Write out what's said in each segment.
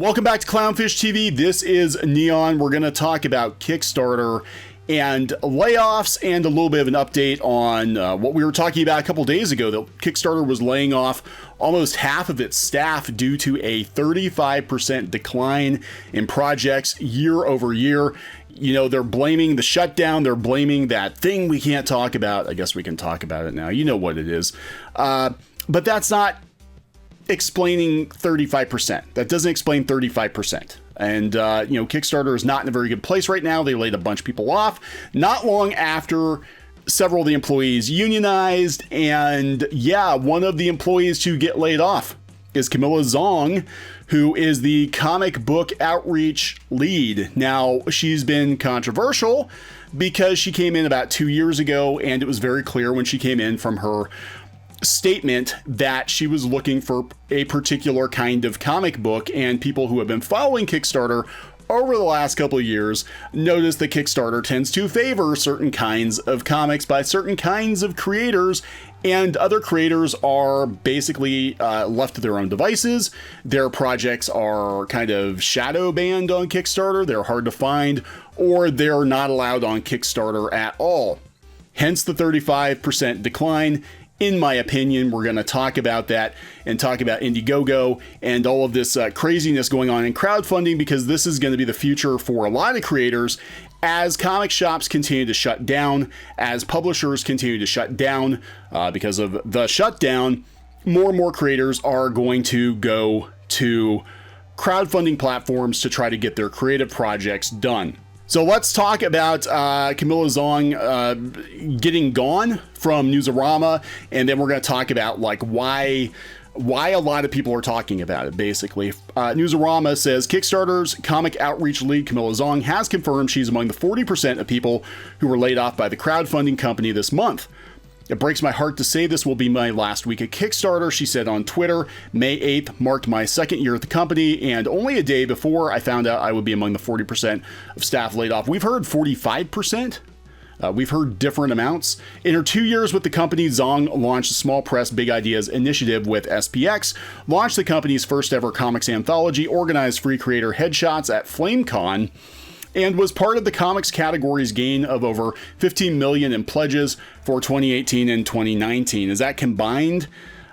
Welcome back to CLOWNFISH TV. This is Kneon. We're going to talk about Kickstarter and layoffs and a little bit of an update on what we were talking about a couple days ago, that Kickstarter was laying off almost half of its staff due to a 35% decline in projects year over year. You know, they're blaming the shutdown. They're blaming that thing we can't talk about. I guess we can talk about it now. You know what it is. But that's not explaining 35%. That doesn't explain 35%. And, you know, Kickstarter is not in a very good place right now. They laid a bunch of people off not long after several of the employees unionized. And yeah, one of the employees to get laid off is Camilla Zhang, who is the comic book outreach lead. Now, she's been controversial because she came in about 2 years ago, and it was very clear when she came in from her statement that she was looking for a particular kind of comic book, and people who have been following Kickstarter over the last couple of years notice that Kickstarter tends to favor certain kinds of comics by certain kinds of creators, and other creators are basically left to their own devices. Their projects are kind of shadow banned on Kickstarter, they're hard to find, or they're not allowed on Kickstarter at all. Hence the 35% decline. In my opinion, we're going to talk about that and talk about IndieGoGo and all of this craziness going on in crowdfunding, because this is going to be the future for a lot of creators as comic shops continue to shut down, as publishers continue to shut down because of the shutdown. More and more creators are going to go to crowdfunding platforms to try to get their creative projects done. So let's talk about Camilla Zhang getting gone from Newsarama, and then we're going to talk about like why a lot of people are talking about it, basically. Newsarama says Kickstarter's comic outreach lead Camilla Zhang has confirmed she's among the 40% of people who were laid off by the crowdfunding company this month. It breaks my heart to say this will be my last week at Kickstarter, she said on Twitter. May 8th marked my second year at the company, and only a day before I found out I would be among the 40% of staff laid off. We've heard 45%. We've heard different amounts. In her 2 years with the company, Zhang launched a small press Big Ideas initiative with SPX, launched the company's first ever comics anthology, organized free creator headshots at FlameCon, and was part of the comics category's gain of over 15 million in pledges for 2018 and 2019. Is that combined?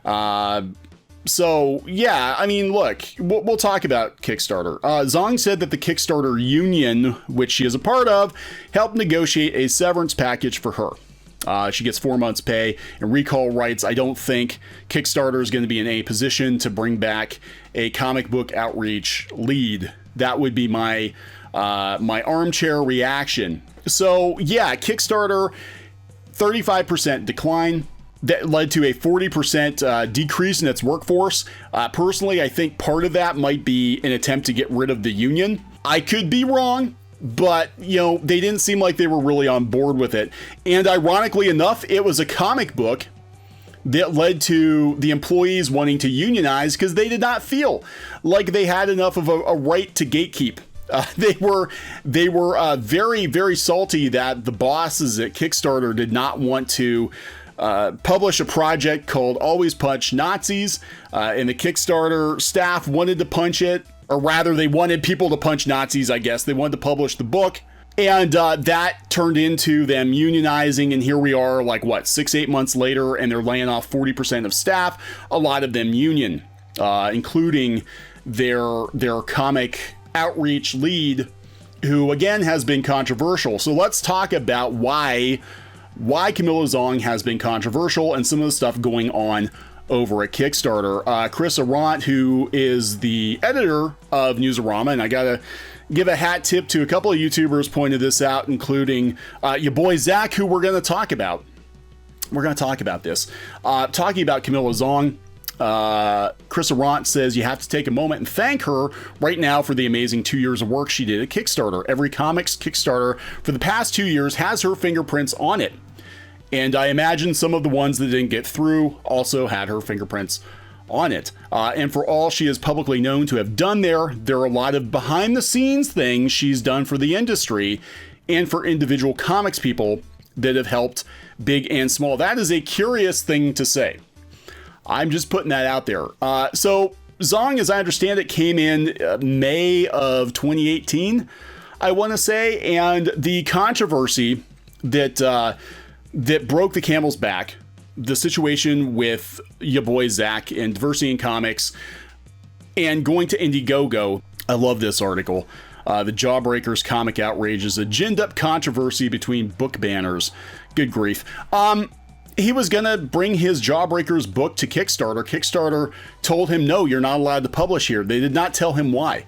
So yeah, I mean, look, we'll talk about Kickstarter. Zhang said that the Kickstarter Union, which she is a part of, helped negotiate a severance package for her. She gets 4 months pay and recall rights. I don't think Kickstarter is going to be in a position to bring back a comic book outreach lead. That would be my armchair reaction. So yeah, Kickstarter, 35% decline. That led to a 40% decrease in its workforce. Personally, I think part of that might be an attempt to get rid of the union. I could be wrong, but you know, they didn't seem like they were really on board with it. And ironically enough, it was a comic book that led to the employees wanting to unionize because they did not feel like they had enough of a right to gatekeep. They were very, very salty that the bosses at Kickstarter did not want to publish a project called Always Punch Nazis, and the Kickstarter staff wanted to punch it, or rather they wanted people to punch Nazis, I guess. They wanted to publish the book, and that turned into them unionizing, and here we are like, what, 6-8 months later, and they're laying off 40% of staff, a lot of them union, including their comic outreach lead, who again has been controversial. So let's talk about why Camilla Zhang has been controversial and some of the stuff going on over at Kickstarter. Chris Arant, who is the editor of Newsarama, and I gotta give a hat tip to a couple of YouTubers pointed this out, including your boy Zach, who we're going to talk about. We're going to talk about this. Talking about Camilla Zhang, Chris Arant says you have to take a moment and thank her right now for the amazing 2 years of work she did at Kickstarter. Every comics Kickstarter for the past 2 years has her fingerprints on it. And I imagine some of the ones that didn't get through also had her fingerprints on it. And for all she is publicly known to have done there are a lot of behind the scenes things she's done for the industry and for individual comics people that have helped big and small. That is a curious thing to say. I'm just putting that out there. So Xong, as I understand it, came in May of 2018, I want to say, and the controversy that that broke the camel's back, the situation with your boy Zach and Diversity in Comics, and going to IndieGoGo. I love this article. The Jawbreakers comic outrage is a ginned up controversy between book banners. Good grief. He was going to bring his Jawbreakers book to Kickstarter. Kickstarter told him, no, you're not allowed to publish here. They did not tell him why.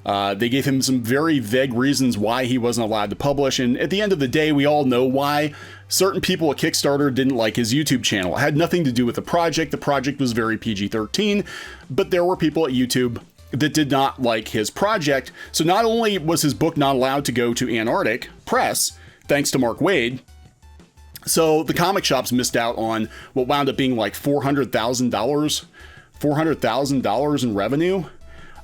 They gave him some very vague reasons why he wasn't allowed to publish. And at the end of the day, we all know why. Certain people at Kickstarter didn't like his YouTube channel. It had nothing to do with the project. The project was very PG-13, but there were people at YouTube that did not like his project. So not only was his book not allowed to go to Antarctic Press, thanks to Mark Waid, so the comic shops missed out on what wound up being like $400,000 in revenue.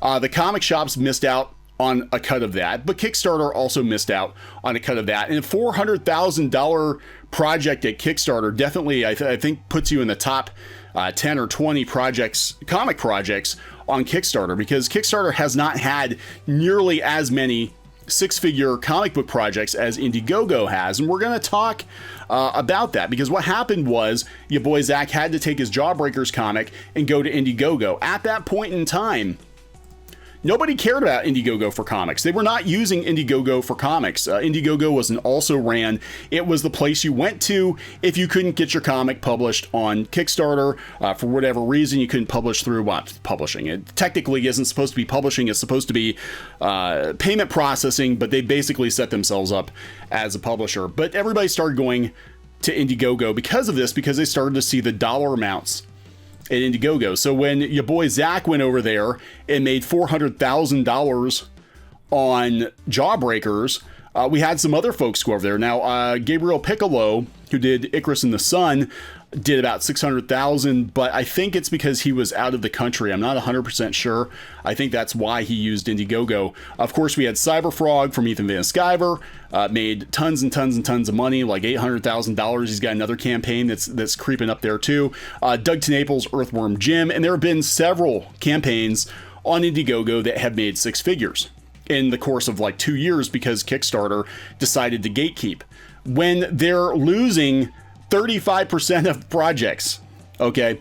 The comic shops missed out on a cut of that, but Kickstarter also missed out on a cut of that. And a $400,000 project at Kickstarter definitely, I think, puts you in the top 10 or 20 projects, comic projects on Kickstarter, because Kickstarter has not had nearly as many six-figure comic book projects as IndieGoGo has. And we're going to talk about that, because what happened was your boy Zach had to take his Jawbreakers comic and go to IndieGoGo. At that point in time, nobody cared about IndieGoGo for comics. They were not using IndieGoGo for comics. IndieGoGo was an also-ran. It was the place you went to if you couldn't get your comic published on Kickstarter. For whatever reason, you couldn't publish through publishing. It technically isn't supposed to be publishing. It's supposed to be payment processing, but they basically set themselves up as a publisher. But everybody started going to IndieGoGo because of this, because they started to see the dollar amounts at IndieGoGo. So when your boy Zach went over there and made $400,000 on Jawbreakers, we had some other folks go over there. Now, Gabriel Piccolo, who did Icarus and the Sun, did about $600,000, but I think it's because he was out of the country. I'm not 100% sure. I think that's why he used IndieGoGo. Of course, we had Cyberfrog from Ethan Van Sciver, made tons and tons and tons of money, like $800,000. He's got another campaign that's creeping up there too. Doug TenNaples, Earthworm Jim, and there have been several campaigns on IndieGoGo that have made six figures in the course of like 2 years, because Kickstarter decided to gatekeep. When they're losing 35% of projects, okay,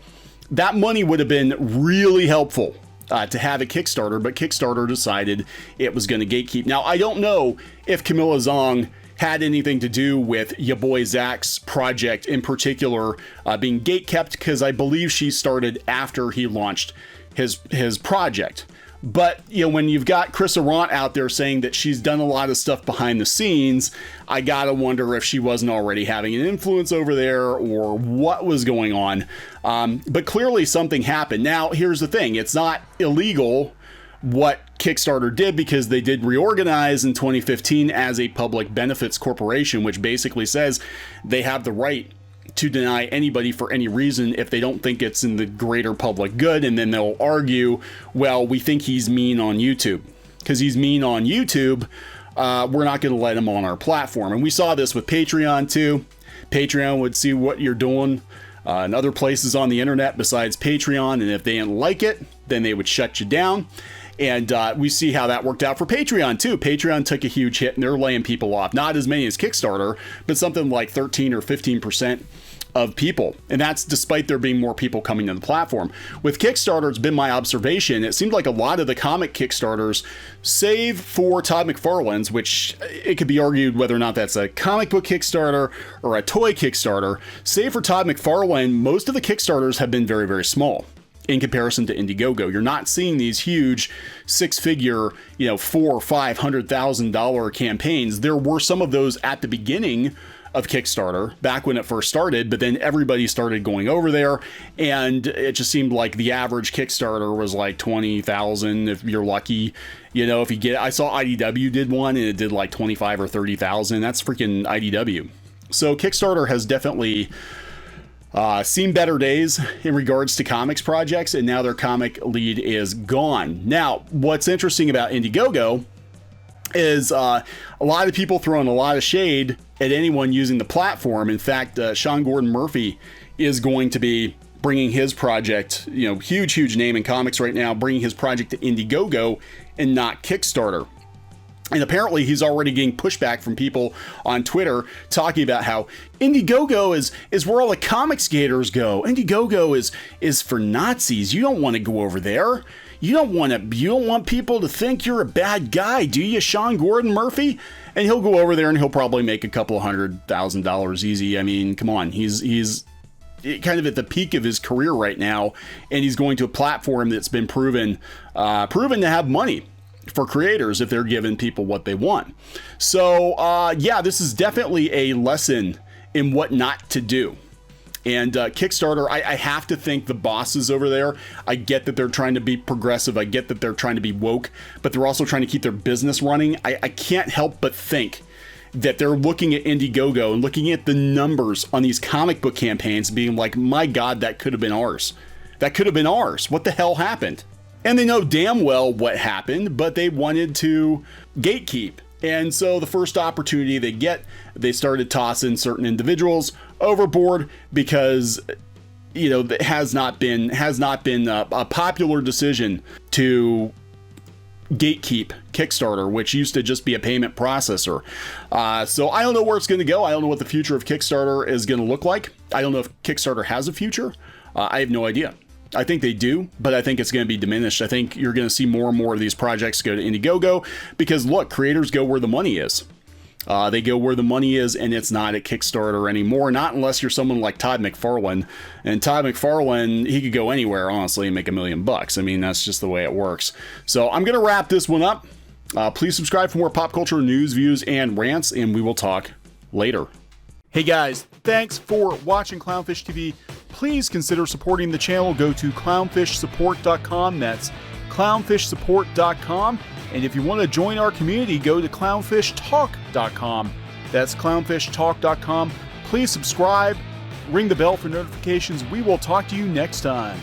that money would have been really helpful to have at Kickstarter, but Kickstarter decided it was going to gatekeep. Now, I don't know if Camilla Zhang had anything to do with your boy Zach's project in particular being gatekept, because I believe she started after he launched his project. But, you know, when you've got Chris Arant out there saying that she's done a lot of stuff behind the scenes, I gotta wonder if she wasn't already having an influence over there or what was going on. But clearly something happened. Now, here's the thing. It's not illegal what Kickstarter did, because they did reorganize in 2015 as a public benefits corporation, which basically says they have the right to deny anybody for any reason if they don't think it's in the greater public good. And then they'll argue, well, we think he's mean on YouTube. Because he's mean on YouTube, we're not going to let him on our platform. And we saw this with Patreon too. Patreon would see what you're doing in other places on the internet besides Patreon, and if they didn't like it, then they would shut you down. And we see how that worked out for Patreon too. Patreon took a huge hit, and they're laying people off. Not as many as Kickstarter, but something like 13 or 15% of people. And that's despite there being more people coming to the platform. With Kickstarter, it's been my observation, it seemed like a lot of the comic Kickstarters, save for Todd McFarlane's, which it could be argued whether or not that's a comic book Kickstarter or a toy Kickstarter, save for Todd McFarlane, most of the Kickstarters have been very, very small in comparison to IndieGoGo. You're not seeing these huge six-figure, you know, $400,000 or $500,000 campaigns. There were some of those at the beginning of Kickstarter back when it first started, but then everybody started going over there, and it just seemed like the average Kickstarter was like 20,000 if you're lucky. You know, if you get, I saw IDW did one and it did like 25 or 30,000. That's freaking IDW. So Kickstarter has definitely seen better days in regards to comics projects, and now their comic lead is gone. Now, what's interesting about IndieGoGo is a lot of people throwing a lot of shade at anyone using the platform. In fact, Sean Gordon Murphy is going to be bringing his project, huge name in comics right now, bringing his project to IndieGoGo and not Kickstarter. And apparently he's already getting pushback from people on Twitter talking about how IndieGoGo is where all the comics gators go. IndieGoGo is for Nazis. You don't want to go over there. You don't want people to think you're a bad guy, do you, Sean Gordon Murphy? And he'll go over there and he'll probably make a couple of $100,000 easy. I mean, come on, he's kind of at the peak of his career right now, and he's going to a platform that's been proven to have money for creators if they're giving people what they want. So yeah, this is definitely a lesson in what not to do. And Kickstarter, I have to thank the bosses over there. I get that they're trying to be progressive. I get that they're trying to be woke, but they're also trying to keep their business running. I can't help but think that they're looking at IndieGoGo and looking at the numbers on these comic book campaigns being like, my God, that could have been ours. That could have been ours. What the hell happened? And they know damn well what happened, but they wanted to gatekeep. And so the first opportunity they get, they started tossing certain individuals overboard because, it has not been a popular decision to gatekeep Kickstarter, which used to just be a payment processor. So I don't know where it's going to go. I don't know what the future of Kickstarter is going to look like. I don't know if Kickstarter has a future. I have no idea. I think they do, but I think it's going to be diminished. I think you're going to see more and more of these projects go to IndieGoGo because, look, creators go where the money is. They go where the money is, and it's not at Kickstarter anymore, not unless you're someone like Todd McFarlane. And Todd McFarlane, he could go anywhere, honestly, and make $1 million. I mean, that's just the way it works. So I'm going to wrap this one up. Please subscribe for more pop culture news, views, and rants, and we will talk later. Hey guys, thanks for watching Clownfish TV. Please consider supporting the channel. Go to clownfishsupport.com. That's clownfishsupport.com. And if you want to join our community, go to clownfishtalk.com. That's clownfishtalk.com. Please subscribe, ring the bell for notifications. We will talk to you next time.